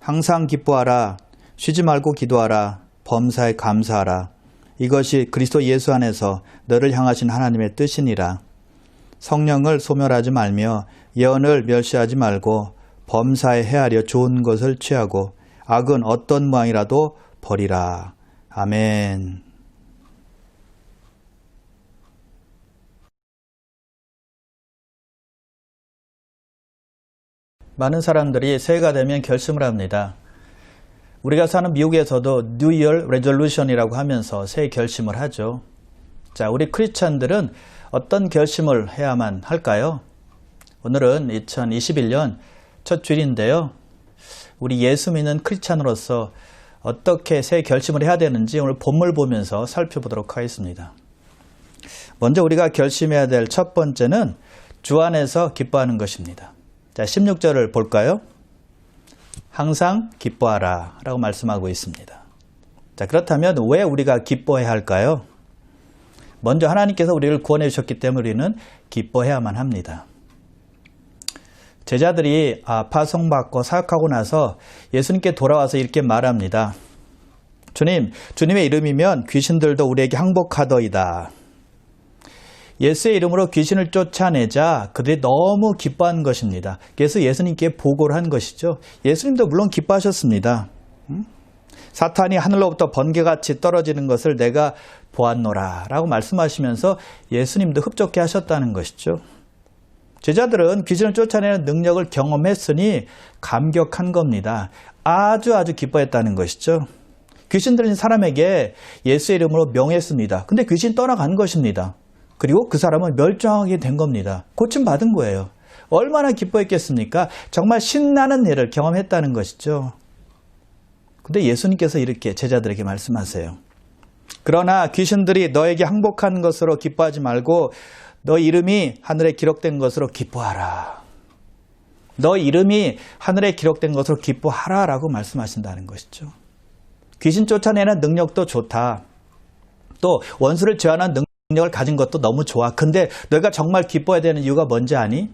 항상 기뻐하라. 쉬지 말고 기도하라. 범사에 감사하라. 이것이 그리스도 예수 안에서 너를 향하신 하나님의 뜻이니라. 성령을 소멸하지 말며 예언을 멸시하지 말고 범사에 헤아려 좋은 것을 취하고 악은 어떤 모양이라도 버리라. 아멘. 많은 사람들이 새해가 되면 결심을 합니다. 우리가 사는 미국에서도 New Year Resolution이라고 하면서 새해 결심을 하죠. 자, 우리 크리스찬들은 어떤 결심을 해야만 할까요? 오늘은 2021년 첫 주일인데요. 우리 예수 믿는 크리스찬으로서 어떻게 새해 결심을 해야 되는지 오늘 본문을 보면서 살펴보도록 하겠습니다. 먼저 우리가 결심해야 될 첫 번째는 주 안에서 기뻐하는 것입니다. 자, 16절을 볼까요? 항상 기뻐하라 라고 말씀하고 있습니다. 자, 그렇다면 왜 우리가 기뻐해야 할까요? 먼저 하나님께서 우리를 구원해 주셨기 때문에 우리는 기뻐해야만 합니다. 제자들이 파송받고 사역하고 나서 예수님께 돌아와서 이렇게 말합니다. 주님, 주님의 이름이면 귀신들도 우리에게 항복하더이다. 예수의 이름으로 귀신을 쫓아내자 그들이 너무 기뻐한 것입니다. 그래서 예수님께 보고를 한 것이죠. 예수님도 물론 기뻐하셨습니다. 사탄이 하늘로부터 번개같이 떨어지는 것을 내가 보았노라 라고 말씀하시면서 예수님도 흡족해 하셨다는 것이죠. 제자들은 귀신을 쫓아내는 능력을 경험했으니 감격한 겁니다. 아주 기뻐했다는 것이죠. 귀신 들린 사람에게 예수의 이름으로 명했습니다. 근데 귀신 떠나간 것입니다. 그리고 그 사람은 멸종하게 된 겁니다. 고침받은 거예요. 얼마나 기뻐했겠습니까? 정말 신나는 일을 경험했다는 것이죠. 근데 예수님께서 이렇게 제자들에게 말씀하세요. 그러나 귀신들이 너에게 항복한 것으로 기뻐하지 말고 너 이름이 하늘에 기록된 것으로 기뻐하라. 너 이름이 하늘에 기록된 것으로 기뻐하라 라고 말씀하신다는 것이죠. 귀신 쫓아내는 능력도 좋다. 또 원수를 제한하는 능력을 가진 것도 너무 좋아. 근데 너희가 정말 기뻐해야 되는 이유가 뭔지 아니?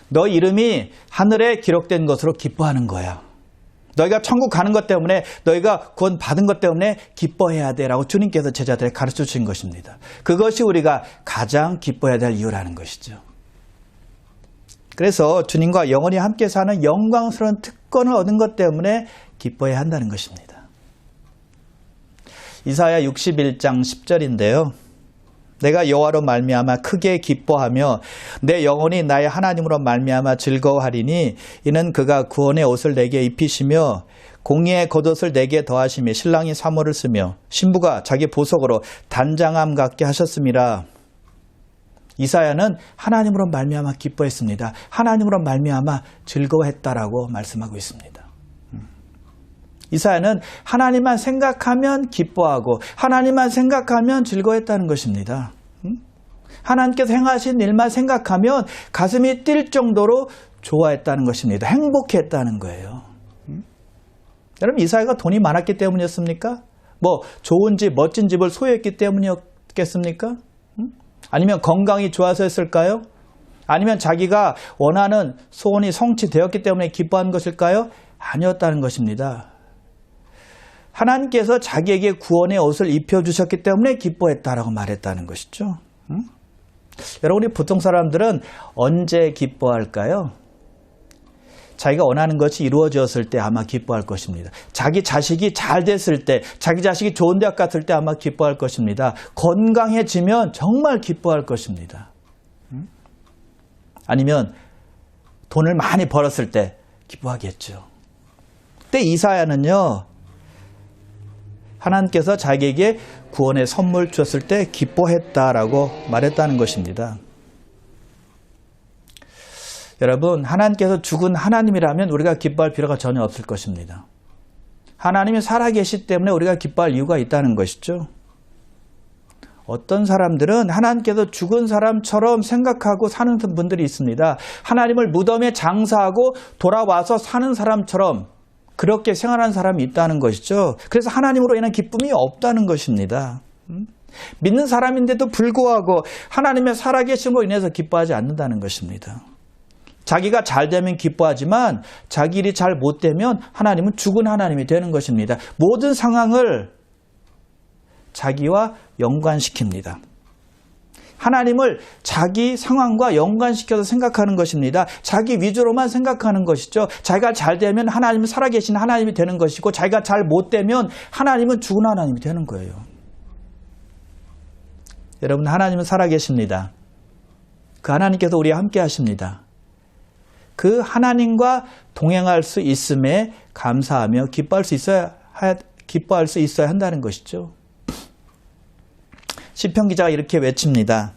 너 이름이 하늘에 기록된 것으로 기뻐하는 거야. 너희가 천국 가는 것 때문에, 너희가 구원 받은 것 때문에 기뻐해야 돼 라고 주님께서 제자들에게 가르쳐 주신 것입니다. 그것이 우리가 가장 기뻐해야 될 이유라는 것이죠. 그래서 주님과 영원히 함께 사는 영광스러운 특권을 얻은 것 때문에 기뻐해야 한다는 것입니다. 이사야 61장 10절인데요. 내가 여호와로 말미암아 크게 기뻐하며 내 영혼이 나의 하나님으로 말미암아 즐거워하리니 이는 그가 구원의 옷을 내게 입히시며 공의의 겉옷을 내게 더하시며 신랑이 사모를 쓰며 신부가 자기 보석으로 단장함 같게 하셨음이라. 이사야는 하나님으로 말미암아 기뻐했습니다. 하나님으로 말미암아 즐거워했다라고 말씀하고 있습니다. 이사야는 하나님만 생각하면 기뻐하고 하나님만 생각하면 즐거워했다는 것입니다. 하나님께서 행하신 일만 생각하면 가슴이 뛸 정도로 좋아했다는 것입니다. 행복했다는 거예요. 여러분, 이사야가 돈이 많았기 때문이었습니까? 뭐 좋은 집, 멋진 집을 소유했기 때문이었겠습니까? 아니면 건강이 좋아서였을까요? 아니면 자기가 원하는 소원이 성취되었기 때문에 기뻐한 것일까요? 아니었다는 것입니다. 하나님께서 자기에게 구원의 옷을 입혀주셨기 때문에 기뻐했다라고 말했다는 것이죠. 여러분, 우리 보통 사람들은 언제 기뻐할까요? 자기가 원하는 것이 이루어졌을 때 아마 기뻐할 것입니다. 자기 자식이 잘 됐을 때, 자기 자식이 좋은 대학 갔을 때 아마 기뻐할 것입니다. 건강해지면 정말 기뻐할 것입니다. 아니면 돈을 많이 벌었을 때 기뻐하겠죠. 그때 이사야는요, 하나님께서 자기에게 구원의 선물 주셨을 때 기뻐했다라고 말했다는 것입니다. 여러분, 하나님께서 죽은 하나님이라면 우리가 기뻐할 필요가 전혀 없을 것입니다. 하나님이 살아계시기 때문에 우리가 기뻐할 이유가 있다는 것이죠. 어떤 사람들은 하나님께서 죽은 사람처럼 생각하고 사는 분들이 있습니다. 하나님을 무덤에 장사하고 돌아와서 사는 사람처럼 그렇게 생활하는 사람이 있다는 것이죠. 그래서 하나님으로 인한 기쁨이 없다는 것입니다. 믿는 사람인데도 불구하고 하나님의 살아계심으로 인해서 기뻐하지 않는다는 것입니다. 자기가 잘 되면 기뻐하지만 자기 일이 잘 못 되면 하나님은 죽은 하나님이 되는 것입니다. 모든 상황을 자기와 연관시킵니다. 하나님을 자기 상황과 연관시켜서 생각하는 것입니다. 자기 위주로만 생각하는 것이죠. 자기가 잘 되면 하나님은 살아계신 하나님이 되는 것이고 자기가 잘 못 되면 하나님은 죽은 하나님이 되는 거예요. 여러분, 하나님은 살아계십니다. 그 하나님께서 우리와 함께 하십니다. 그 하나님과 동행할 수 있음에 감사하며 기뻐할 수 있어야 한다는 것이죠. 시편 기자가 이렇게 외칩니다.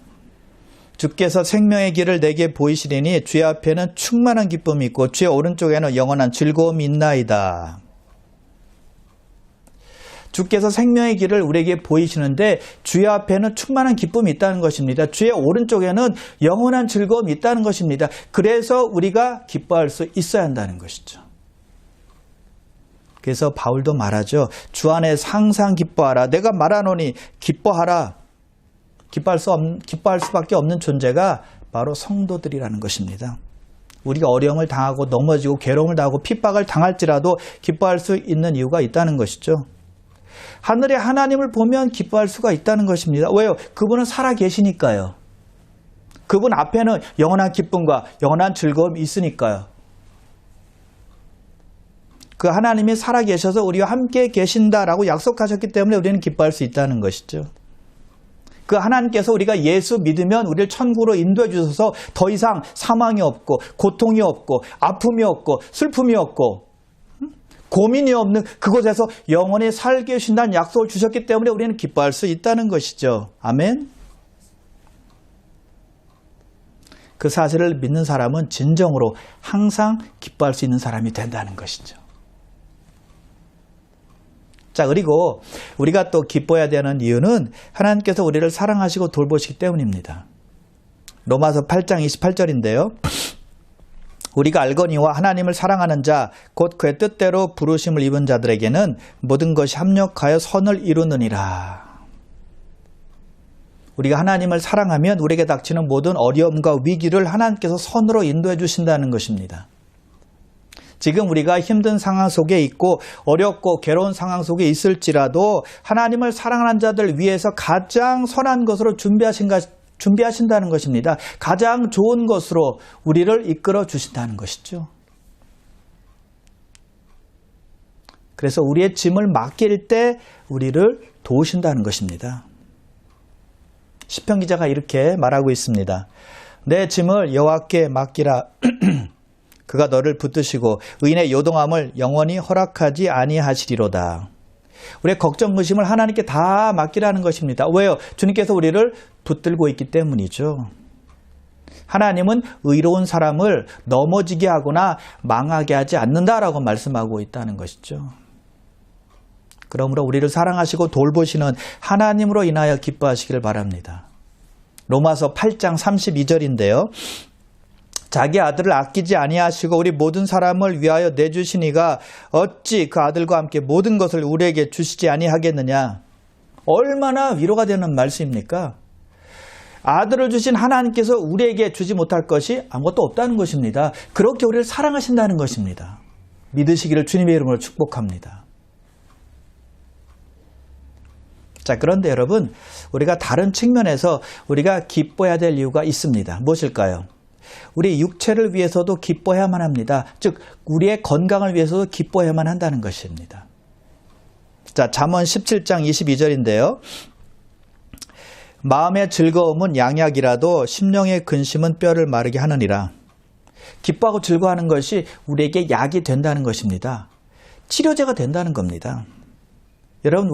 주께서 생명의 길을 내게 보이시리니 주의 앞에는 충만한 기쁨이 있고 주의 오른쪽에는 영원한 즐거움이 있나이다. 주께서 생명의 길을 우리에게 보이시는데 주의 앞에는 충만한 기쁨이 있다는 것입니다. 주의 오른쪽에는 영원한 즐거움이 있다는 것입니다. 그래서 우리가 기뻐할 수 있어야 한다는 것이죠. 그래서 바울도 말하죠. 주 안에서 항상 기뻐하라. 내가 말하노니 기뻐하라. 기뻐할 수밖에 없는 존재가 바로 성도들이라는 것입니다. 우리가 어려움을 당하고 넘어지고 괴로움을 당하고 핍박을 당할지라도 기뻐할 수 있는 이유가 있다는 것이죠. 하늘의 하나님을 보면 기뻐할 수가 있다는 것입니다. 왜요? 그분은 살아계시니까요. 그분 앞에는 영원한 기쁨과 영원한 즐거움이 있으니까요. 그 하나님이 살아계셔서 우리와 함께 계신다라고 약속하셨기 때문에 우리는 기뻐할 수 있다는 것이죠. 그 하나님께서 우리가 예수 믿으면 우리를 천국으로 인도해 주셔서 더 이상 사망이 없고 고통이 없고 아픔이 없고 슬픔이 없고 고민이 없는 그곳에서 영원히 살게 하신다는 약속을 주셨기 때문에 우리는 기뻐할 수 있다는 것이죠. 아멘. 그 사실을 믿는 사람은 진정으로 항상 기뻐할 수 있는 사람이 된다는 것이죠. 자, 그리고 우리가 또 기뻐해야 되는 이유는 하나님께서 우리를 사랑하시고 돌보시기 때문입니다. 로마서 8장 28절인데요. 우리가 알거니와 하나님을 사랑하는 자, 곧 그의 뜻대로 부르심을 입은 자들에게는 모든 것이 합력하여 선을 이루느니라. 우리가 하나님을 사랑하면 우리에게 닥치는 모든 어려움과 위기를 하나님께서 선으로 인도해 주신다는 것입니다. 지금 우리가 힘든 상황 속에 있고 어렵고 괴로운 상황 속에 있을지라도 하나님을 사랑하는 자들 위해서 가장 선한 것으로 준비하신다는 것입니다. 가장 좋은 것으로 우리를 이끌어 주신다는 것이죠. 그래서 우리의 짐을 맡길 때 우리를 도우신다는 것입니다. 시편 기자가 이렇게 말하고 있습니다. 내 짐을 여호와께 맡기라. 그가 너를 붙드시고 의인의 요동함을 영원히 허락하지 아니하시리로다. 우리의 걱정, 의심을 하나님께 다 맡기라는 것입니다. 왜요? 주님께서 우리를 붙들고 있기 때문이죠. 하나님은 의로운 사람을 넘어지게 하거나 망하게 하지 않는다라고 말씀하고 있다는 것이죠. 그러므로 우리를 사랑하시고 돌보시는 하나님으로 인하여 기뻐하시기를 바랍니다. 로마서 8장 32절인데요. 자기 아들을 아끼지 아니하시고 우리 모든 사람을 위하여 내주시니가 어찌 그 아들과 함께 모든 것을 우리에게 주시지 아니하겠느냐. 얼마나 위로가 되는 말씀입니까? 아들을 주신 하나님께서 우리에게 주지 못할 것이 아무것도 없다는 것입니다. 그렇게 우리를 사랑하신다는 것입니다. 믿으시기를 주님의 이름으로 축복합니다. 자, 그런데 여러분, 우리가 다른 측면에서 우리가 기뻐해야 될 이유가 있습니다. 무엇일까요? 우리 육체를 위해서도 기뻐해야만 합니다. 즉 우리의 건강을 위해서도 기뻐해야만 한다는 것입니다. 자, 잠언 17장 22절인데요. 마음의 즐거움은 양약이라도 심령의 근심은 뼈를 마르게 하느니라. 기뻐하고 즐거워하는 것이 우리에게 약이 된다는 것입니다. 치료제가 된다는 겁니다. 여러분,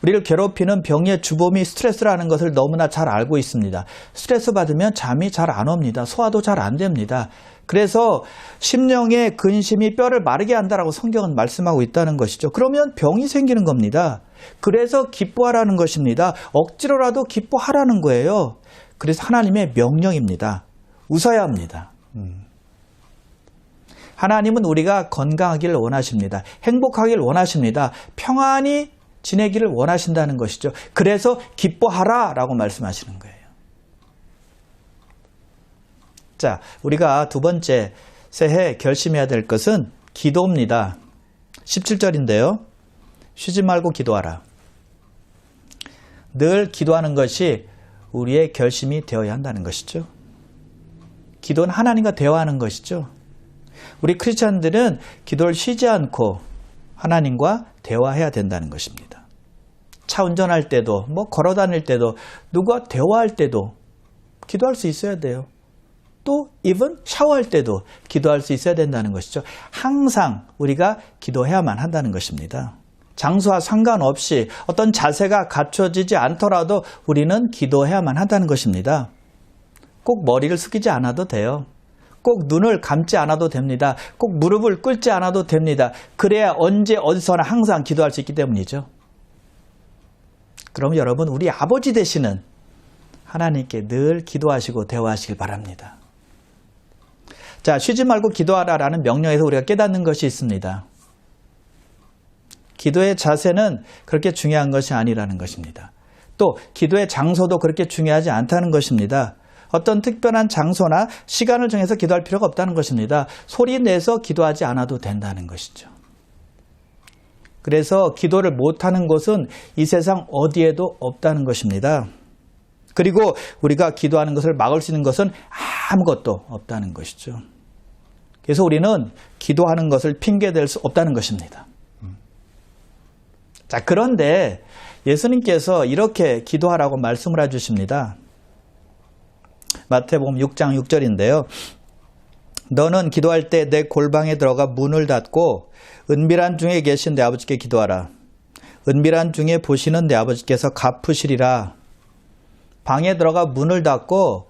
우리를 괴롭히는 병의 주범이 스트레스라는 것을 너무나 잘 알고 있습니다. 스트레스 받으면 잠이 잘 안 옵니다. 소화도 잘 안 됩니다. 그래서 심령의 근심이 뼈를 마르게 한다라고 성경은 말씀하고 있다는 것이죠. 그러면 병이 생기는 겁니다. 그래서 기뻐하라는 것입니다. 억지로라도 기뻐하라는 거예요. 그래서 하나님의 명령입니다. 웃어야 합니다. 하나님은 우리가 건강하기를 원하십니다. 행복하기를 원하십니다. 평안히 지내기를 원하신다는 것이죠. 그래서 기뻐하라 라고 말씀하시는 거예요. 자, 우리가 두 번째 새해 결심해야 될 것은 기도입니다. 17절인데요. 쉬지 말고 기도하라. 늘 기도하는 것이 우리의 결심이 되어야 한다는 것이죠. 기도는 하나님과 대화하는 것이죠. 우리 크리스찬들은 기도를 쉬지 않고 하나님과 대화해야 된다는 것입니다. 차 운전할 때도 걸어 다닐 때도 누구와 대화할 때도 기도할 수 있어야 돼요. 또 even 샤워할 때도 기도할 수 있어야 된다는 것이죠. 항상 우리가 기도해야만 한다는 것입니다. 장소와 상관없이 어떤 자세가 갖춰지지 않더라도 우리는 기도해야만 한다는 것입니다. 꼭 머리를 숙이지 않아도 돼요. 꼭 눈을 감지 않아도 됩니다. 꼭 무릎을 꿇지 않아도 됩니다. 그래야 언제 어디서나 항상 기도할 수 있기 때문이죠. 그럼 여러분, 우리 아버지 되시는 하나님께 늘 기도하시고 대화하시길 바랍니다. 자, 쉬지 말고 기도하라라는 명령에서 우리가 깨닫는 것이 있습니다. 기도의 자세는 그렇게 중요한 것이 아니라는 것입니다. 또 기도의 장소도 그렇게 중요하지 않다는 것입니다. 어떤 특별한 장소나 시간을 정해서 기도할 필요가 없다는 것입니다. 소리 내서 기도하지 않아도 된다는 것이죠. 그래서 기도를 못하는 곳은 이 세상 어디에도 없다는 것입니다. 그리고 우리가 기도하는 것을 막을 수 있는 것은 아무것도 없다는 것이죠. 그래서 우리는 기도하는 것을 핑계댈 수 없다는 것입니다. 자, 그런데 예수님께서 이렇게 기도하라고 말씀을 해주십니다. 마태복음 6장 6절인데요. 너는 기도할 때 내 골방에 들어가 문을 닫고 은밀한 중에 계신 내 아버지께 기도하라. 은밀한 중에 보시는 내 아버지께서 갚으시리라. 방에 들어가 문을 닫고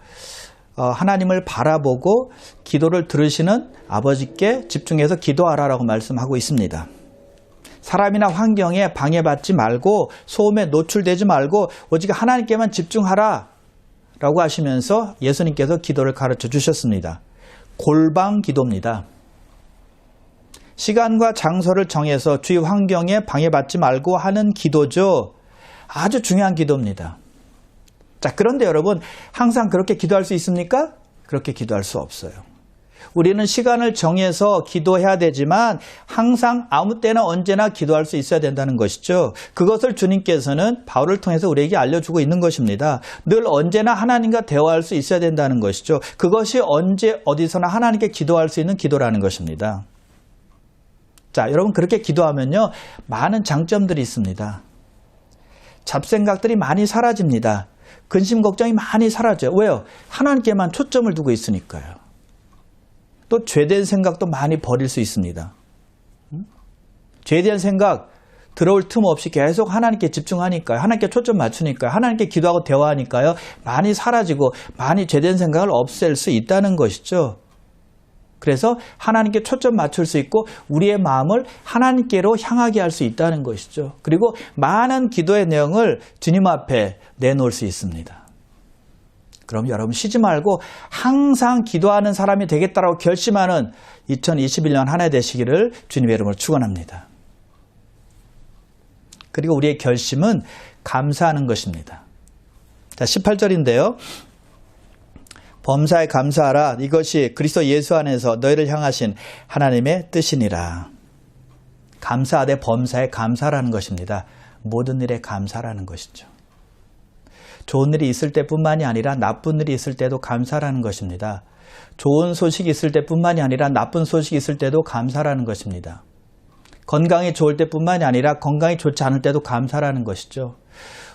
하나님을 바라보고 기도를 들으시는 아버지께 집중해서 기도하라라고 말씀하고 있습니다. 사람이나 환경에 방해받지 말고 소음에 노출되지 말고 오직 하나님께만 집중하라 라고 하시면서 예수님께서 기도를 가르쳐 주셨습니다. 골방 기도입니다. 시간과 장소를 정해서 주위 환경에 방해받지 말고 하는 기도죠. 아주 중요한 기도입니다. 자, 그런데 여러분, 항상 그렇게 기도할 수 있습니까? 그렇게 기도할 수 없어요. 우리는 시간을 정해서 기도해야 되지만 항상 아무 때나 언제나 기도할 수 있어야 된다는 것이죠. 그것을 주님께서는 바울을 통해서 우리에게 알려주고 있는 것입니다. 늘 언제나 하나님과 대화할 수 있어야 된다는 것이죠. 그것이 언제 어디서나 하나님께 기도할 수 있는 기도라는 것입니다. 자, 여러분, 그렇게 기도하면요, 많은 장점들이 있습니다. 잡생각들이 많이 사라집니다. 근심 걱정이 많이 사라져요. 왜요? 하나님께만 초점을 두고 있으니까요. 또 죄된 생각도 많이 버릴 수 있습니다. 죄된 생각 들어올 틈 없이 계속 하나님께 집중하니까요. 하나님께 초점 맞추니까요. 하나님께 기도하고 대화하니까요. 많이 사라지고 많이 죄된 생각을 없앨 수 있다는 것이죠. 그래서 하나님께 초점 맞출 수 있고 우리의 마음을 하나님께로 향하게 할 수 있다는 것이죠. 그리고 많은 기도의 내용을 주님 앞에 내놓을 수 있습니다. 그럼 여러분, 쉬지 말고 항상 기도하는 사람이 되겠다라고 결심하는 2021년 한 해 되시기를 주님의 이름으로 축원합니다. 그리고 우리의 결심은 감사하는 것입니다. 자, 18절인데요. 범사에 감사하라. 이것이 그리스도 예수 안에서 너희를 향하신 하나님의 뜻이니라. 감사하되 범사에 감사라는 것입니다. 모든 일에 감사라는 것이죠. 좋은 일이 있을 때뿐만이 아니라 나쁜 일이 있을 때도 감사라는 것입니다. 좋은 소식이 있을 때뿐만이 아니라 나쁜 소식이 있을 때도 감사라는 것입니다. 건강이 좋을 때뿐만이 아니라 건강이 좋지 않을 때도 감사라는 것이죠.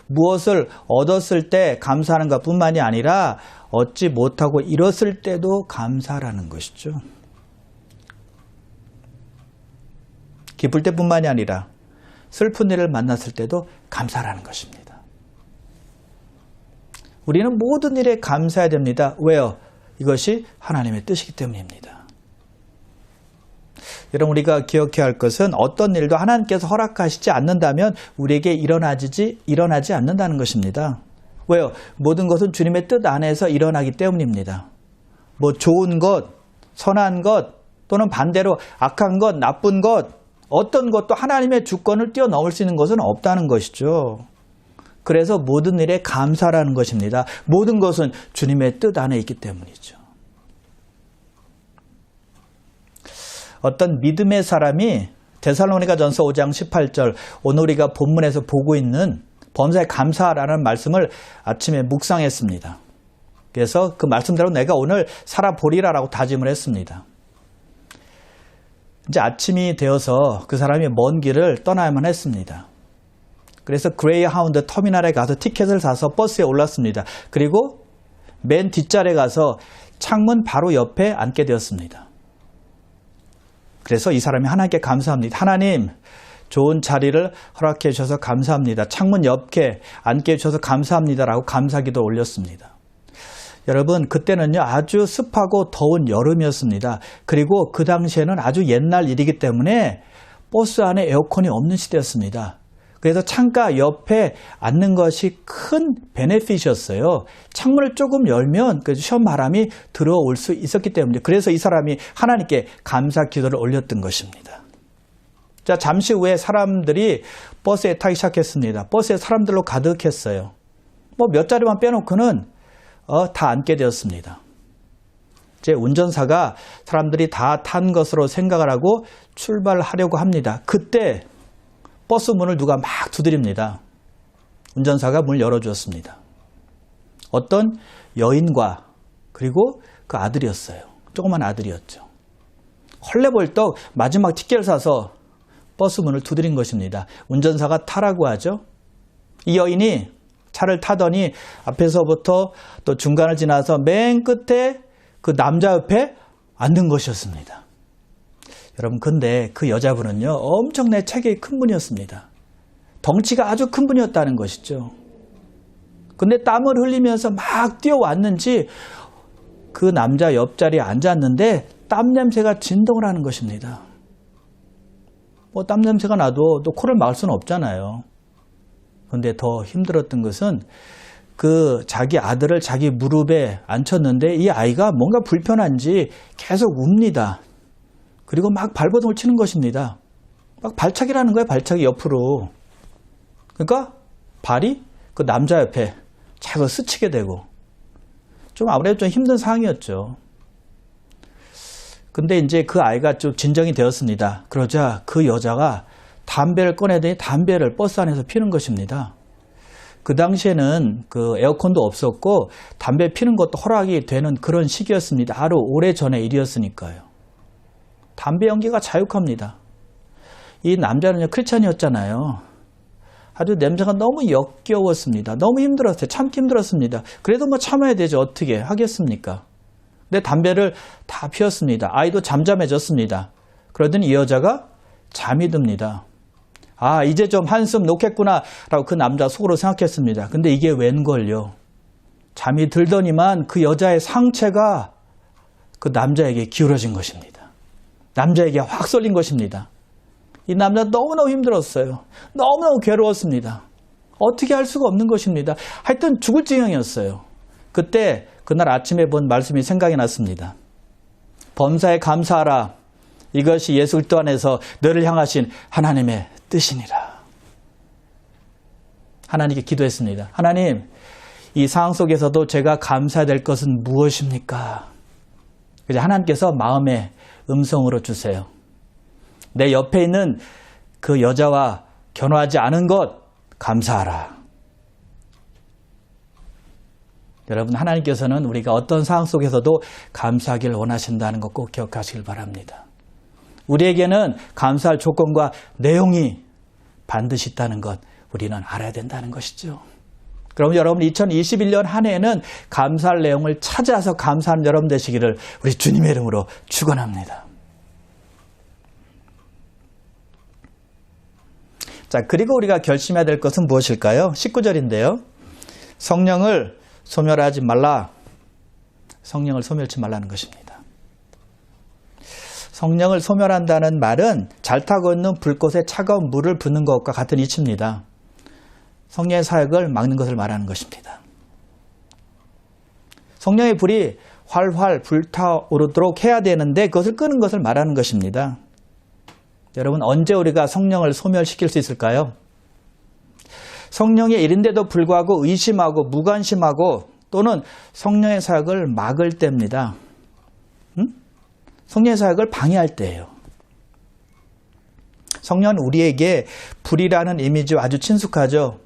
무엇을 얻었을 때 감사하는 것뿐만이 아니라 얻지 못하고 잃었을 때도 감사라는 것이죠. 기쁠 때뿐만이 아니라 슬픈 일을 만났을 때도 감사라는 것입니다. 우리는 모든 일에 감사해야 됩니다. 왜요? 이것이 하나님의 뜻이기 때문입니다. 여러분, 우리가 기억해야 할 것은 어떤 일도 하나님께서 허락하시지 않는다면 우리에게 일어나지 않는다는 것입니다. 왜요? 모든 것은 주님의 뜻 안에서 일어나기 때문입니다. 좋은 것, 선한 것, 또는 반대로 악한 것, 나쁜 것, 어떤 것도 하나님의 주권을 뛰어넘을 수 있는 것은 없다는 것이죠. 그래서 모든 일에 감사라는 것입니다. 모든 것은 주님의 뜻 안에 있기 때문이죠. 어떤 믿음의 사람이 데살로니가전서 5장 18절 오늘 우리가 본문에서 보고 있는 범사에 감사하라는 말씀을 아침에 묵상했습니다. 그래서 그 말씀대로 내가 오늘 살아보리라라고 다짐을 했습니다. 이제 아침이 되어서 그 사람이 먼 길을 떠나야만 했습니다. 그래서 그레이하운드 터미널에 가서 티켓을 사서 버스에 올랐습니다. 그리고 맨 뒷자리에 가서 창문 바로 옆에 앉게 되었습니다. 그래서 이 사람이 하나님께 감사합니다. 하나님, 좋은 자리를 허락해 주셔서 감사합니다. 창문 옆에 앉게 해주셔서 감사합니다라고 감사기도 올렸습니다. 여러분, 그때는요 아주 습하고 더운 여름이었습니다. 그리고 그 당시에는 아주 옛날 일이기 때문에 버스 안에 에어컨이 없는 시대였습니다. 그래서 창가 옆에 앉는 것이 큰 베네핏이었어요. 창문을 조금 열면 시원 바람이 들어올 수 있었기 때문에 그래서 이 사람이 하나님께 감사 기도를 올렸던 것입니다. 자, 잠시 후에 사람들이 버스에 타기 시작했습니다. 버스에 사람들로 가득했어요. 몇 자리만 빼놓고는 다 앉게 되었습니다. 이제 운전사가 사람들이 다 탄 것으로 생각을 하고 출발하려고 합니다. 그때 버스 문을 누가 막 두드립니다. 운전사가 문을 열어주었습니다. 어떤 여인과 그리고 그 아들이었어요. 조그만 아들이었죠. 헐레벌떡 마지막 티켓을 사서 버스 문을 두드린 것입니다. 운전사가 타라고 하죠. 이 여인이 차를 타더니 앞에서부터 또 중간을 지나서 맨 끝에 그 남자 옆에 앉는 것이었습니다. 여러분, 근데 그 여자분은요 엄청나게 체격이 큰 분이었습니다. 덩치가 아주 큰 분이었다는 것이죠. 근데 땀을 흘리면서 막 뛰어왔는지 그 남자 옆자리에 앉았는데 땀 냄새가 진동을 하는 것입니다. 땀 냄새가 나도 또 코를 막을 수는 없잖아요. 그런데 더 힘들었던 것은 그 자기 아들을 자기 무릎에 앉혔는데 이 아이가 뭔가 불편한지 계속 웁니다. 그리고 막 발버둥을 치는 것입니다. 막 발차기라는 거예요. 발차기 옆으로. 그러니까 발이 그 남자 옆에 자꾸 스치게 되고 좀 아무래도 좀 힘든 상황이었죠. 근데 이제 그 아이가 좀 진정이 되었습니다. 그러자 그 여자가 담배를 꺼내더니 담배를 버스 안에서 피는 것입니다. 그 당시에는 그 에어컨도 없었고 담배 피는 것도 허락이 되는 그런 시기였습니다. 하루 오래전의 일이었으니까요. 담배 연기가 자욱합니다. 이 남자는요 크리스찬이었잖아요. 아주 냄새가 너무 역겨웠습니다. 너무 힘들었어요. 참기 힘들었습니다. 그래도 참아야 되죠. 어떻게 하겠습니까? 근데 담배를 다 피웠습니다. 아이도 잠잠해졌습니다. 그러더니 이 여자가 잠이 듭니다. 아, 이제 좀 한숨 놓겠구나 라고 그 남자 속으로 생각했습니다. 근데 이게 웬걸요. 잠이 들더니만 그 여자의 상체가 그 남자에게 기울어진 것입니다. 남자에게 확 쏠린 것입니다. 이 남자 너무너무 힘들었어요. 너무너무 괴로웠습니다. 어떻게 할 수가 없는 것입니다. 하여튼 죽을 지경이었어요. 그때 그날 아침에 본 말씀이 생각이 났습니다. 범사에 감사하라. 이것이 예수 그리스도 안에서 너를 향하신 하나님의 뜻이니라. 하나님께 기도했습니다. 하나님, 이 상황 속에서도 제가 감사해야 될 것은 무엇입니까? 그래서 하나님께서 마음의 음성으로 주세요. 내 옆에 있는 그 여자와 결혼하지 않은 것 감사하라. 여러분, 하나님께서는 우리가 어떤 상황 속에서도 감사하기를 원하신다는 것 꼭 기억하시길 바랍니다. 우리에게는 감사할 조건과 내용이 반드시 있다는 것 우리는 알아야 된다는 것이죠. 그럼 여러분 2021년 한 해에는 감사할 내용을 찾아서 감사하는 여러분 되시기를 우리 주님의 이름으로 축원합니다. 자, 그리고 우리가 결심해야 될 것은 무엇일까요? 19절인데요. 성령을 소멸하지 말라. 성령을 소멸치 말라는 것입니다. 성령을 소멸한다는 말은 잘 타고 있는 불꽃에 차가운 물을 붓는 것과 같은 이치입니다. 성령의 사역을 막는 것을 말하는 것입니다. 성령의 불이 활활 불타오르도록 해야 되는데 그것을 끄는 것을 말하는 것입니다. 여러분, 언제 우리가 성령을 소멸시킬 수 있을까요? 성령의 일인데도 불구하고 의심하고 무관심하고 또는 성령의 사역을 막을 때입니다. 성령의 사역을 방해할 때예요. 성령은 우리에게 불이라는 이미지와 아주 친숙하죠.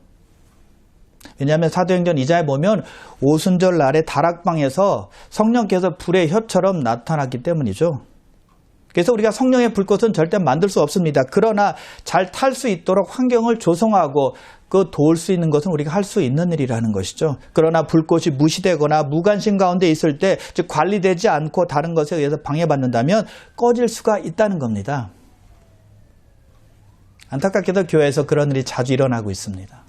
왜냐하면 사도행전 2장에 보면 오순절 날에 다락방에서 성령께서 불의 혀처럼 나타났기 때문이죠. 그래서 우리가 성령의 불꽃은 절대 만들 수 없습니다. 그러나 잘 탈 수 있도록 환경을 조성하고 그 도울 수 있는 것은 우리가 할 수 있는 일이라는 것이죠. 그러나 불꽃이 무시되거나 무관심 가운데 있을 때, 즉 관리되지 않고 다른 것에 의해서 방해받는다면 꺼질 수가 있다는 겁니다. 안타깝게도 교회에서 그런 일이 자주 일어나고 있습니다.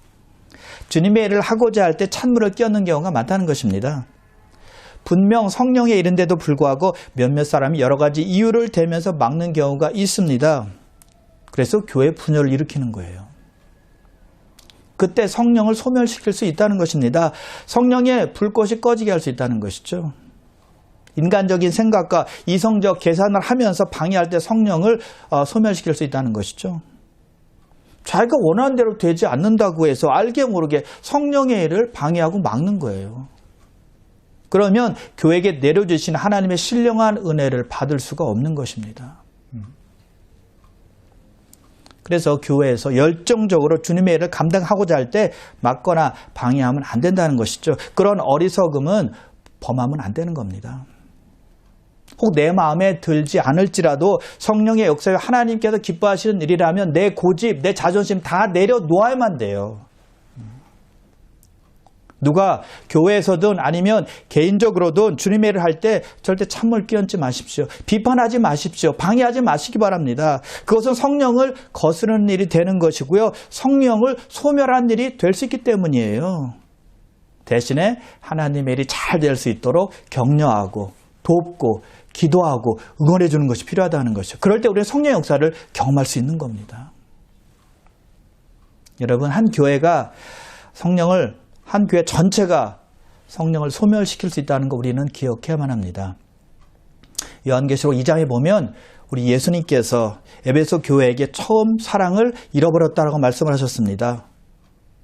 주님의 일을 하고자 할 때 찬물을 끼얹는 경우가 많다는 것입니다. 분명 성령에 이른데도 불구하고 몇몇 사람이 여러 가지 이유를 대면서 막는 경우가 있습니다. 그래서 교회 분열을 일으키는 거예요. 그때 성령을 소멸시킬 수 있다는 것입니다. 성령의 불꽃이 꺼지게 할 수 있다는 것이죠. 인간적인 생각과 이성적 계산을 하면서 방해할 때 성령을 소멸시킬 수 있다는 것이죠. 자기가 원하는 대로 되지 않는다고 해서 알게 모르게 성령의 일을 방해하고 막는 거예요. 그러면 교회에게 내려주신 하나님의 신령한 은혜를 받을 수가 없는 것입니다. 그래서 교회에서 열정적으로 주님의 일을 감당하고자 할 때 막거나 방해하면 안 된다는 것이죠. 그런 어리석음은 범하면 안 되는 겁니다. 혹 내 마음에 들지 않을지라도 성령의 역사에 하나님께서 기뻐하시는 일이라면 내 고집, 내 자존심 다 내려놓아야만 돼요. 누가 교회에서든 아니면 개인적으로든 주님의 일을 할 때 절대 찬물 끼얹지 마십시오. 비판하지 마십시오. 방해하지 마시기 바랍니다. 그것은 성령을 거스르는 일이 되는 것이고요. 성령을 소멸한 일이 될 수 있기 때문이에요. 대신에 하나님의 일이 잘 될 수 있도록 격려하고 돕고 기도하고 응원해 주는 것이 필요하다는 것이죠. 그럴 때 우리는 성령의 역사를 경험할 수 있는 겁니다. 여러분, 한 교회 전체가 성령을 소멸시킬 수 있다는 거 우리는 기억해야만 합니다. 요한계시록 2장에 보면 우리 예수님께서 에베소 교회에게 처음 사랑을 잃어버렸다고 말씀을 하셨습니다.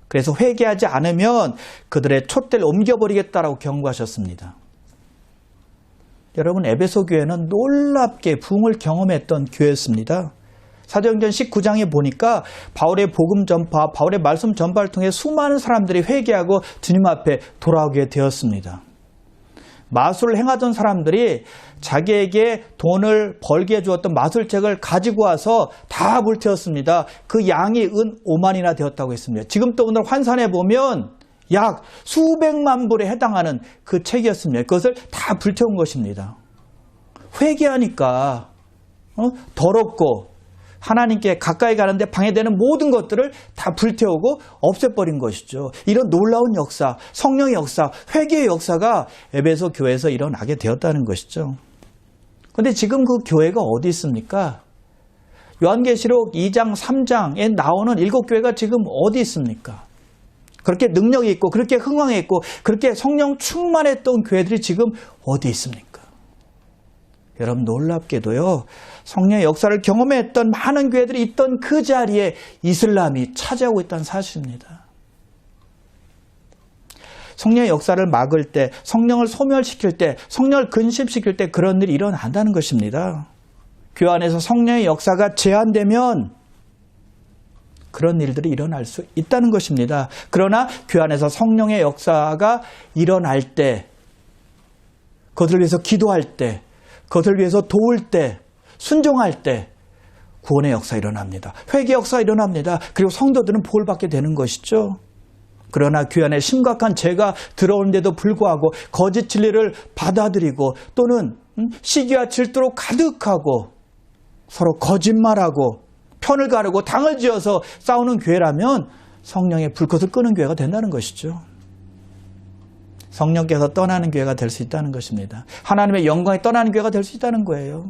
그래서 회개하지 않으면 그들의 촛대를 옮겨버리겠다라고 경고하셨습니다. 여러분, 에베소 교회는 놀랍게 부흥을 경험했던 교회였습니다. 사도행전 19장에 보니까 바울의 복음 전파, 바울의 말씀 전파를 통해 수많은 사람들이 회개하고 주님 앞에 돌아오게 되었습니다. 마술을 행하던 사람들이 자기에게 돈을 벌게 해주었던 마술책을 가지고 와서 다 불태웠습니다. 그 양이 은 5만이나 되었다고 했습니다. 지금 또 오늘 환산해 보면 약 수백만 불에 해당하는 그 책이었습니다. 그것을 다 불태운 것입니다. 회개하니까 더럽고 하나님께 가까이 가는데 방해되는 모든 것들을 다 불태우고 없애버린 것이죠. 이런 놀라운 역사, 성령의 역사, 회개의 역사가 에베소 교회에서 일어나게 되었다는 것이죠. 그런데 지금 그 교회가 어디 있습니까? 요한계시록 2장, 3장에 나오는 7교회가 지금 어디 있습니까? 그렇게 능력이 있고 그렇게 흥왕했고 그렇게 성령 충만했던 교회들이 지금 어디 있습니까? 여러분, 놀랍게도요, 성령의 역사를 경험했던 많은 교회들이 있던 그 자리에 이슬람이 차지하고 있다는 사실입니다. 성령의 역사를 막을 때, 성령을 소멸시킬 때, 성령을 근심시킬 때 그런 일이 일어난다는 것입니다. 교회 안에서 성령의 역사가 제한되면 그런 일들이 일어날 수 있다는 것입니다. 그러나 교회 안에서 성령의 역사가 일어날 때, 그것을 위해서 기도할 때, 그것을 위해서 도울 때, 순종할 때 구원의 역사 일어납니다. 회개 역사 일어납니다. 그리고 성도들은 복을 받게 되는 것이죠. 그러나 교회 안에 심각한 죄가 들어오는데도 불구하고 거짓 진리를 받아들이고 또는 시기와 질투로 가득하고 서로 거짓말하고 편을 가르고 당을 지어서 싸우는 교회라면 성령의 불꽃을 끄는 교회가 된다는 것이죠. 성령께서 떠나는 교회가 될 수 있다는 것입니다. 하나님의 영광이 떠나는 교회가 될 수 있다는 거예요.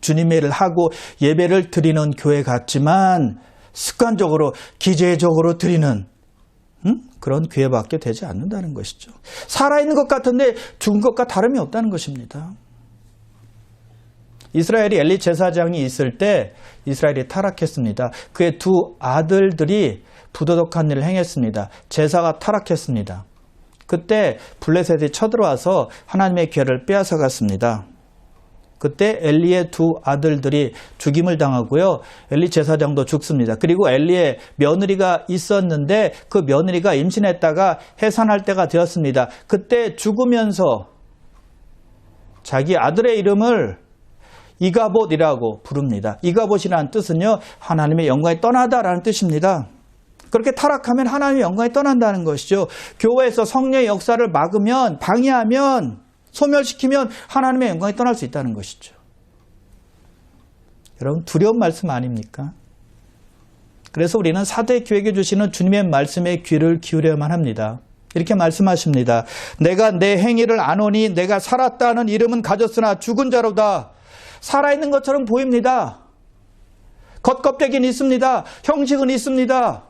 주님의 일을 하고 예배를 드리는 교회 같지만 습관적으로 기계적으로 드리는 그런 교회밖에 되지 않는다는 것이죠. 살아있는 것 같은데 죽은 것과 다름이 없다는 것입니다. 이스라엘이 엘리 제사장이 있을 때 이스라엘이 타락했습니다. 그의 두 아들들이 부도덕한 일을 행했습니다. 제사가 타락했습니다. 그때 블레셋이 쳐들어와서 하나님의 기회를 빼앗아갔습니다. 그때 엘리의 두 아들들이 죽임을 당하고요. 엘리 제사장도 죽습니다. 그리고 엘리의 며느리가 있었는데 그 며느리가 임신했다가 해산할 때가 되었습니다. 그때 죽으면서 자기 아들의 이름을 이가봇이라고 부릅니다. 이가봇이라는 뜻은요, 하나님의 영광이 떠나다라는 뜻입니다. 그렇게 타락하면 하나님의 영광이 떠난다는 것이죠. 교회에서 성령의 역사를 막으면, 방해하면, 소멸시키면 하나님의 영광이 떠날 수 있다는 것이죠. 여러분, 두려운 말씀 아닙니까? 그래서 우리는 사대교회에게 주시는 주님의 말씀에 귀를 기울여야만 합니다. 이렇게 말씀하십니다. 내가 내 행위를 아노니 내가 살았다는 이름은 가졌으나 죽은 자로다. 살아있는 것처럼 보입니다. 겉껍데기는 있습니다. 형식은 있습니다.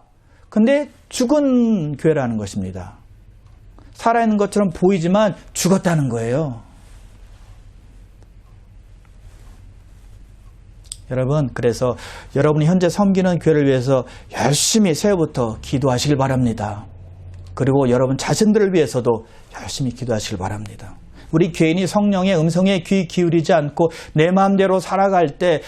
근데 죽은 교회라는 것입니다. 살아있는 것처럼 보이지만 죽었다는 거예요. 여러분, 그래서 여러분이 현재 섬기는 교회를 위해서 열심히 새해부터 기도하시길 바랍니다. 그리고 여러분 자신들을 위해서도 열심히 기도하시길 바랍니다. 우리 교인이 성령의 음성에 귀 기울이지 않고 내 마음대로 살아갈 때,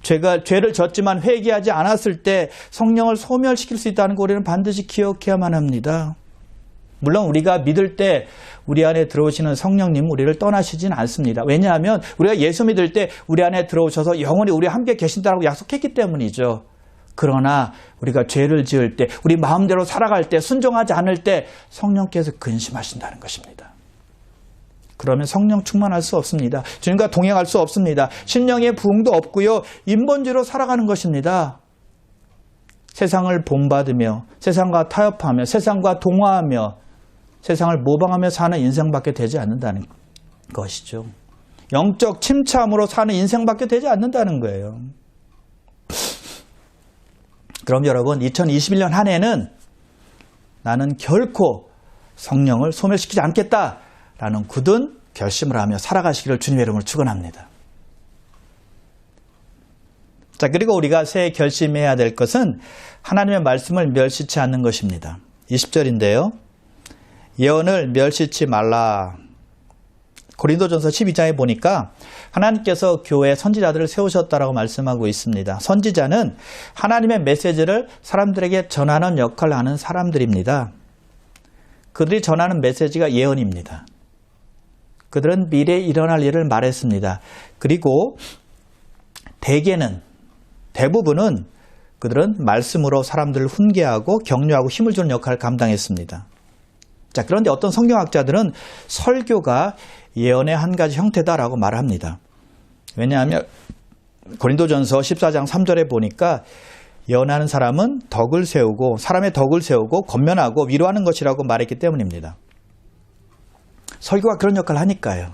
죄를 졌지만 회개하지 않았을 때 성령을 소멸시킬 수 있다는 거 우리는 반드시 기억해야만 합니다. 물론 우리가 믿을 때 우리 안에 들어오시는 성령님은 우리를 떠나시진 않습니다. 왜냐하면 우리가 예수 믿을 때 우리 안에 들어오셔서 영원히 우리와 함께 계신다고 약속했기 때문이죠. 그러나 우리가 죄를 지을 때, 우리 마음대로 살아갈 때, 순종하지 않을 때 성령께서 근심하신다는 것입니다. 그러면 성령 충만할 수 없습니다. 주님과 동행할 수 없습니다. 심령의 부흥도 없고요. 인본주의로 살아가는 것입니다. 세상을 본받으며, 세상과 타협하며, 세상과 동화하며, 세상을 모방하며 사는 인생밖에 되지 않는다는 것이죠. 영적 침참으로 사는 인생밖에 되지 않는다는 거예요. 그럼 여러분, 2021년 한 해는 나는 결코 성령을 소멸시키지 않겠다라는 굳은 결심을 하며 살아가시기를 주님의 이름으로 축원합니다. 자, 그리고 우리가 새해 결심해야 될 것은 하나님의 말씀을 멸시치 않는 것입니다. 20절인데요. 예언을 멸시치 말라. 고린도전서 12장에 보니까 하나님께서 교회에 선지자들을 세우셨다라고 말씀하고 있습니다. 선지자는 하나님의 메시지를 사람들에게 전하는 역할을 하는 사람들입니다. 그들이 전하는 메시지가 예언입니다. 그들은 미래에 일어날 일을 말했습니다. 그리고 대부분은 그들은 말씀으로 사람들을 훈계하고 격려하고 힘을 주는 역할을 감당했습니다. 자, 그런데 어떤 성경학자들은 설교가 예언의 한 가지 형태다라고 말합니다. 왜냐하면 고린도전서 14장 3절에 보니까 예언하는 사람은 덕을 세우고, 사람의 덕을 세우고 권면하고 위로하는 것이라고 말했기 때문입니다. 설교가 그런 역할을 하니까요.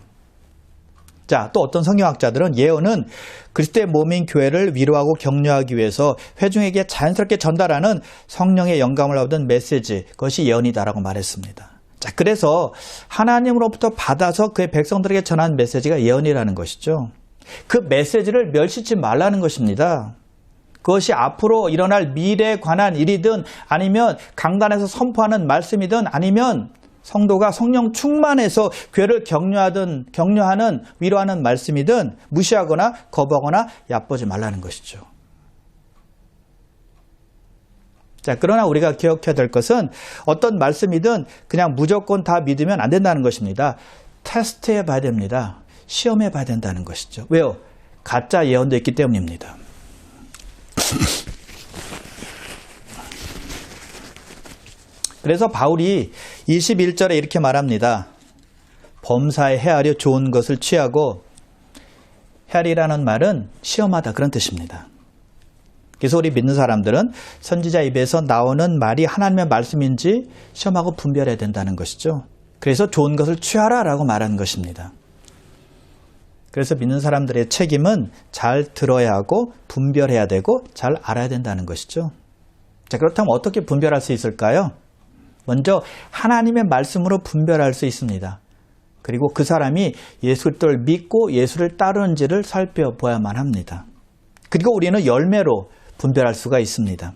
자, 또 어떤 성경학자들은 예언은 그리스도의 몸인 교회를 위로하고 격려하기 위해서 회중에게 자연스럽게 전달하는 성령의 영감을 얻은 메시지, 그것이 예언이다라고 말했습니다. 자, 그래서 하나님으로부터 받아서 그의 백성들에게 전한 메시지가 예언이라는 것이죠. 그 메시지를 멸시치 말라는 것입니다. 그것이 앞으로 일어날 미래에 관한 일이든, 아니면 강단에서 선포하는 말씀이든, 아니면 성도가 성령 충만해서 교회를 격려하는 위로하는 말씀이든 무시하거나 거부하거나 얕보지 말라는 것이죠. 자, 그러나 우리가 기억해야 될 것은 어떤 말씀이든 그냥 무조건 다 믿으면 안 된다는 것입니다. 테스트해 봐야 됩니다. 시험해 봐야 된다는 것이죠. 왜요? 가짜 예언도 있기 때문입니다. 그래서 바울이 21절에 이렇게 말합니다. 범사에 헤아려 좋은 것을 취하고, 헤아리라는 말은 시험하다, 그런 뜻입니다. 그래서 우리 믿는 사람들은 선지자 입에서 나오는 말이 하나님의 말씀인지 시험하고 분별해야 된다는 것이죠. 그래서 좋은 것을 취하라라고 말하는 것입니다. 그래서 믿는 사람들의 책임은 잘 들어야 하고 분별해야 되고 잘 알아야 된다는 것이죠. 자, 그렇다면 어떻게 분별할 수 있을까요? 먼저 하나님의 말씀으로 분별할 수 있습니다. 그리고 그 사람이 예수 그리스도를 믿고 예수를 따르는지를 살펴봐야만 합니다. 그리고 우리는 열매로 분별할 수가 있습니다.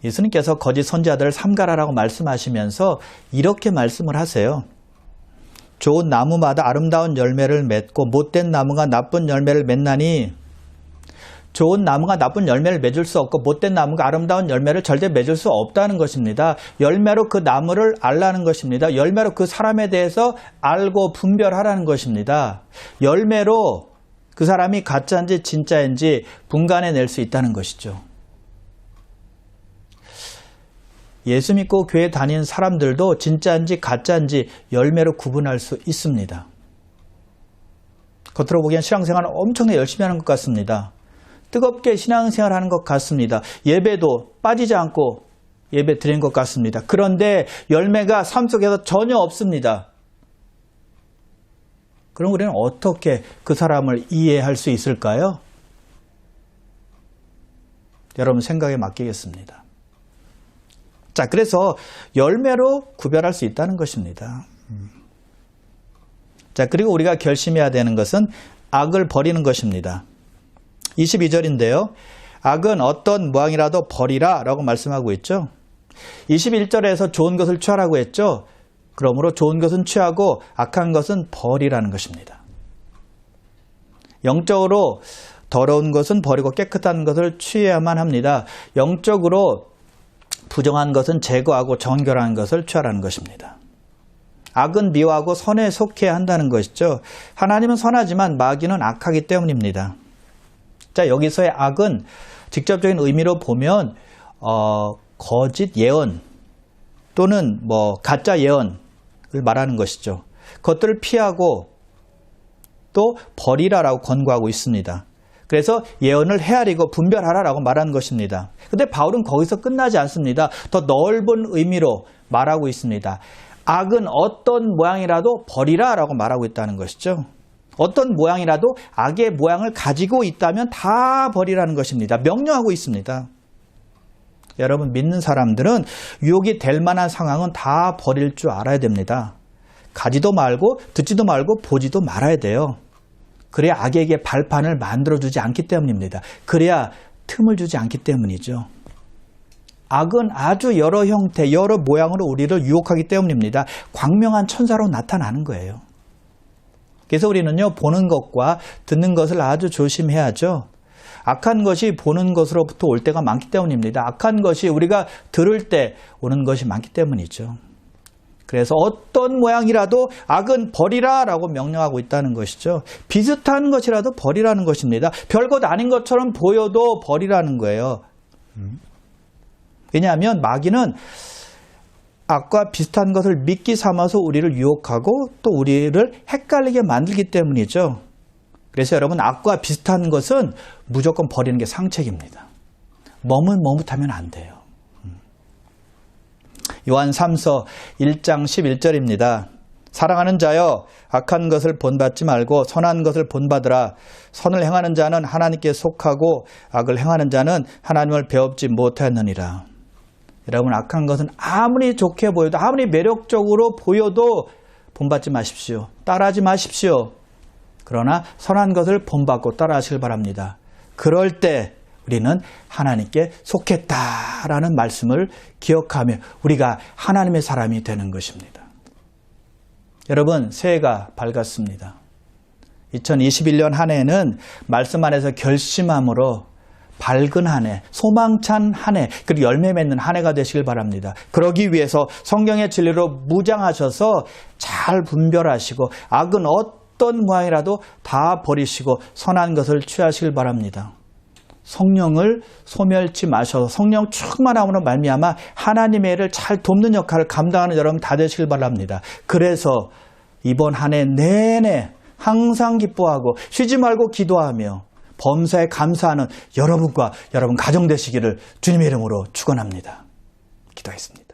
예수님께서 거짓 선지자들을 삼가라라고 말씀하시면서 이렇게 말씀을 하세요. 좋은 나무마다 아름다운 열매를 맺고 못된 나무가 나쁜 열매를 맺나니, 좋은 나무가 나쁜 열매를 맺을 수 없고 못된 나무가 아름다운 열매를 절대 맺을 수 없다는 것입니다. 열매로 그 나무를 알라는 것입니다. 열매로 그 사람에 대해서 알고 분별하라는 것입니다. 열매로 그 사람이 가짜인지 진짜인지 분간해낼 수 있다는 것이죠. 예수 믿고 교회 다니는 사람들도 진짜인지 가짜인지 열매로 구분할 수 있습니다. 겉으로 보기엔 신앙생활을 엄청나게 열심히 하는 것 같습니다. 뜨겁게 신앙생활을 하는 것 같습니다. 예배도 빠지지 않고 예배 드리는 것 같습니다. 그런데 열매가 삶 속에서 전혀 없습니다. 그럼 우리는 어떻게 그 사람을 이해할 수 있을까요? 여러분 생각에 맡기겠습니다. 자, 그래서 열매로 구별할 수 있다는 것입니다. 자, 그리고 우리가 결심해야 되는 것은 악을 버리는 것입니다. 22절인데요. 악은 어떤 모양이라도 버리라 라고 말씀하고 있죠. 21절에서 좋은 것을 취하라고 했죠. 그러므로 좋은 것은 취하고 악한 것은 버리라는 것입니다. 영적으로 더러운 것은 버리고 깨끗한 것을 취해야만 합니다. 영적으로 부정한 것은 제거하고 정결한 것을 취하라는 것입니다. 악은 미워하고 선에 속해야 한다는 것이죠. 하나님은 선하지만 마귀는 악하기 때문입니다. 자, 여기서의 악은 직접적인 의미로 보면 거짓 예언 또는 가짜 예언을 말하는 것이죠. 그것들을 피하고 또 버리라라고 권고하고 있습니다. 그래서 예언을 헤아리고 분별하라라고 말하는 것입니다. 그런데 바울은 거기서 끝나지 않습니다. 더 넓은 의미로 말하고 있습니다. 악은 어떤 모양이라도 버리라라고 말하고 있다는 것이죠. 어떤 모양이라도 악의 모양을 가지고 있다면 다 버리라는 것입니다. 명령하고 있습니다. 여러분 믿는 사람들은 유혹이 될 만한 상황은 다 버릴 줄 알아야 됩니다. 가지도 말고 듣지도 말고 보지도 말아야 돼요. 그래야 악에게 발판을 만들어주지 않기 때문입니다. 그래야 틈을 주지 않기 때문이죠. 악은 아주 여러 형태, 여러 모양으로 우리를 유혹하기 때문입니다. 광명한 천사로 나타나는 거예요. 그래서 우리는요, 보는 것과 듣는 것을 아주 조심해야죠. 악한 것이 보는 것으로부터 올 때가 많기 때문입니다. 악한 것이 우리가 들을 때 오는 것이 많기 때문이죠. 그래서 어떤 모양이라도 악은 버리라 라고 명령하고 있다는 것이죠. 비슷한 것이라도 버리라는 것입니다. 별것 아닌 것처럼 보여도 버리라는 거예요. 왜냐하면 마귀는 악과 비슷한 것을 미끼 삼아서 우리를 유혹하고 또 우리를 헷갈리게 만들기 때문이죠. 그래서 여러분 악과 비슷한 것은 무조건 버리는 게 상책입니다. 머뭇머뭇하면 안 돼요. 요한 3서 1장 11절입니다. 사랑하는 자여 악한 것을 본받지 말고 선한 것을 본받으라. 선을 행하는 자는 하나님께 속하고 악을 행하는 자는 하나님을 배웁지 못하느니라. 여러분 악한 것은 아무리 좋게 보여도 아무리 매력적으로 보여도 본받지 마십시오. 따라하지 마십시오. 그러나 선한 것을 본받고 따라하시길 바랍니다. 그럴 때 우리는 하나님께 속했다라는 말씀을 기억하며 우리가 하나님의 사람이 되는 것입니다. 여러분 새해가 밝았습니다. 2021년 한 해는 말씀 안에서 결심함으로 밝은 한 해, 소망찬 한 해, 그리고 열매 맺는 한 해가 되시길 바랍니다. 그러기 위해서 성경의 진리로 무장하셔서 잘 분별하시고 악은 어떤 모양이라도 다 버리시고 선한 것을 취하시길 바랍니다. 성령을 소멸치 마셔서 성령 충만함으로 말미암아 하나님의 일을 잘 돕는 역할을 감당하는 여러분 다 되시길 바랍니다. 그래서 이번 한 해 내내 항상 기뻐하고 쉬지 말고 기도하며 범사에 감사하는 여러분과 여러분 가정 되시기를 주님의 이름으로 축원합니다. 기도하겠습니다.